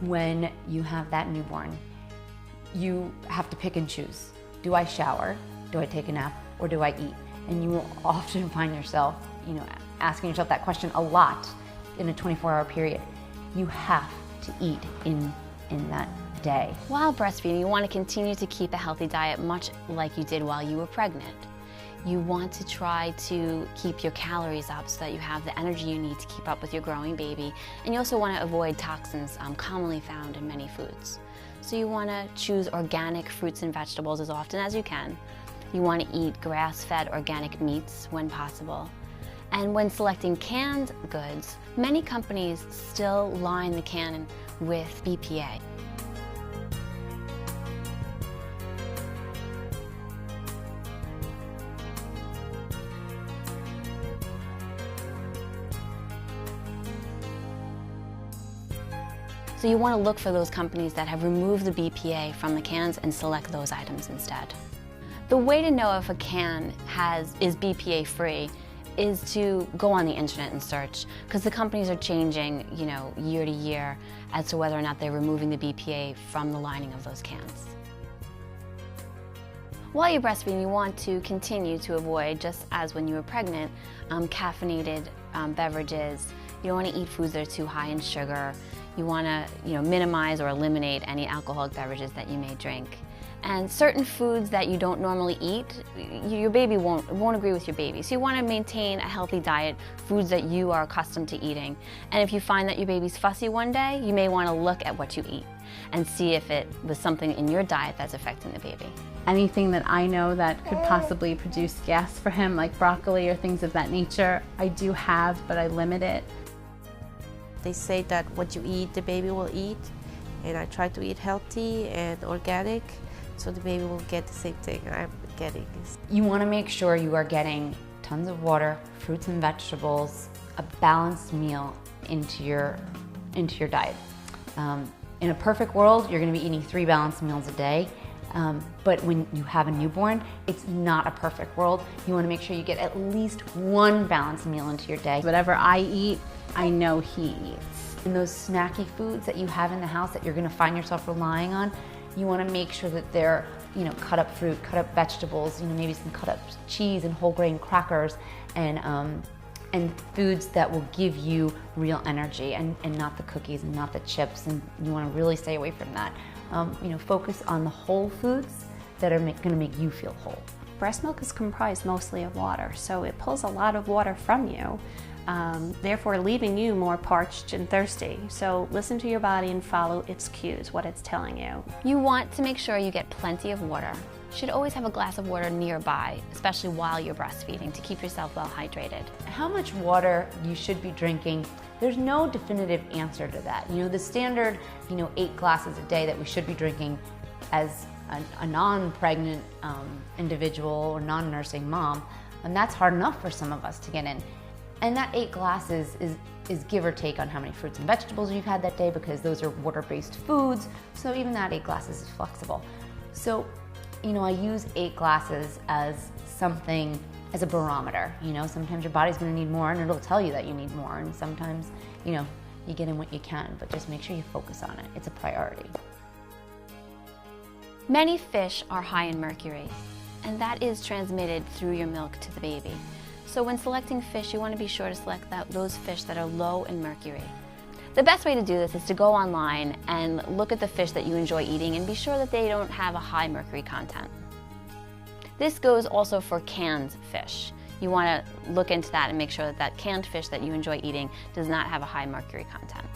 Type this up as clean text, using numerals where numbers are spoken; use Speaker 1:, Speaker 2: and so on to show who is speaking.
Speaker 1: when you have that newborn, you have to pick and choose. Do I shower? Do I take a nap? Or do I eat? And you will often find yourself, asking yourself that question a lot in a 24-hour period. You have to eat in that day.
Speaker 2: While breastfeeding, you want to continue to keep a healthy diet much like you did while you were pregnant. You want to try to keep your calories up so that you have the energy you need to keep up with your growing baby. And you also want to avoid toxins commonly found in many foods. So you want to choose organic fruits and vegetables as often as you can. You want to eat grass-fed organic meats when possible. And when selecting canned goods, many companies still line the can with BPA. So you want to look for those companies that have removed the BPA from the cans and select those items instead. The way to know if a can is BPA free is to go on the internet and search, because the companies are changing, year to year as to whether or not they're removing the BPA from the lining of those cans. While you're breastfeeding, you want to continue to avoid, just as when you were pregnant, caffeinated beverages. You don't want to eat foods that are too high in sugar. You want to, minimize or eliminate any alcoholic beverages that you may drink. And certain foods that you don't normally eat, your baby won't agree with your baby. So you want to maintain a healthy diet, foods that you are accustomed to eating. And if you find that your baby's fussy one day, you may want to look at what you eat and see if it was something in your diet that's affecting the baby.
Speaker 3: Anything that I know that could possibly produce gas for him, like broccoli or things of that nature, I do have, but I limit it.
Speaker 4: They say that what you eat, the baby will eat, and I try to eat healthy and organic, so the baby will get the same thing I'm getting.
Speaker 1: You want to make sure you are getting tons of water, fruits and vegetables, a balanced meal into your diet. In a perfect world, you're going to be eating 3 balanced meals a day. But when you have a newborn, it's not a perfect world. You want to make sure you get at least 1 balanced meal into your day.
Speaker 3: Whatever I eat, I know he eats.
Speaker 1: And those snacky foods that you have in the house that you're going to find yourself relying on, you want to make sure that they're, cut up fruit, cut up vegetables, maybe some cut up cheese and whole grain crackers, and foods that will give you real energy, and not the cookies and not the chips. And you want to really stay away from that. Focus on the whole foods that are going to make you feel whole.
Speaker 5: Breast milk is comprised mostly of water, so it pulls a lot of water from you, therefore leaving you more parched and thirsty. So listen to your body and follow its cues, what it's telling you.
Speaker 2: You want to make sure you get plenty of water. You should always have a glass of water nearby, especially while you're breastfeeding, to keep yourself well hydrated.
Speaker 1: How much water you should be drinking, there's no definitive answer to that. The standard, 8 glasses a day that we should be drinking as a non-pregnant individual or non-nursing mom, and that's hard enough for some of us to get in. And that 8 glasses is give or take on how many fruits and vegetables you've had that day, because those are water-based foods, so even that 8 glasses is flexible. So, I use 8 glasses as something, as a barometer. Sometimes your body's going to need more and it'll tell you that you need more, and sometimes, you get in what you can, but just make sure you focus on it. It's a priority.
Speaker 2: Many fish are high in mercury, and that is transmitted through your milk to the baby. So when selecting fish, you want to be sure to select those fish that are low in mercury. The best way to do this is to go online and look at the fish that you enjoy eating and be sure that they don't have a high mercury content. This goes also for canned fish. You want to look into that and make sure that canned fish that you enjoy eating does not have a high mercury content.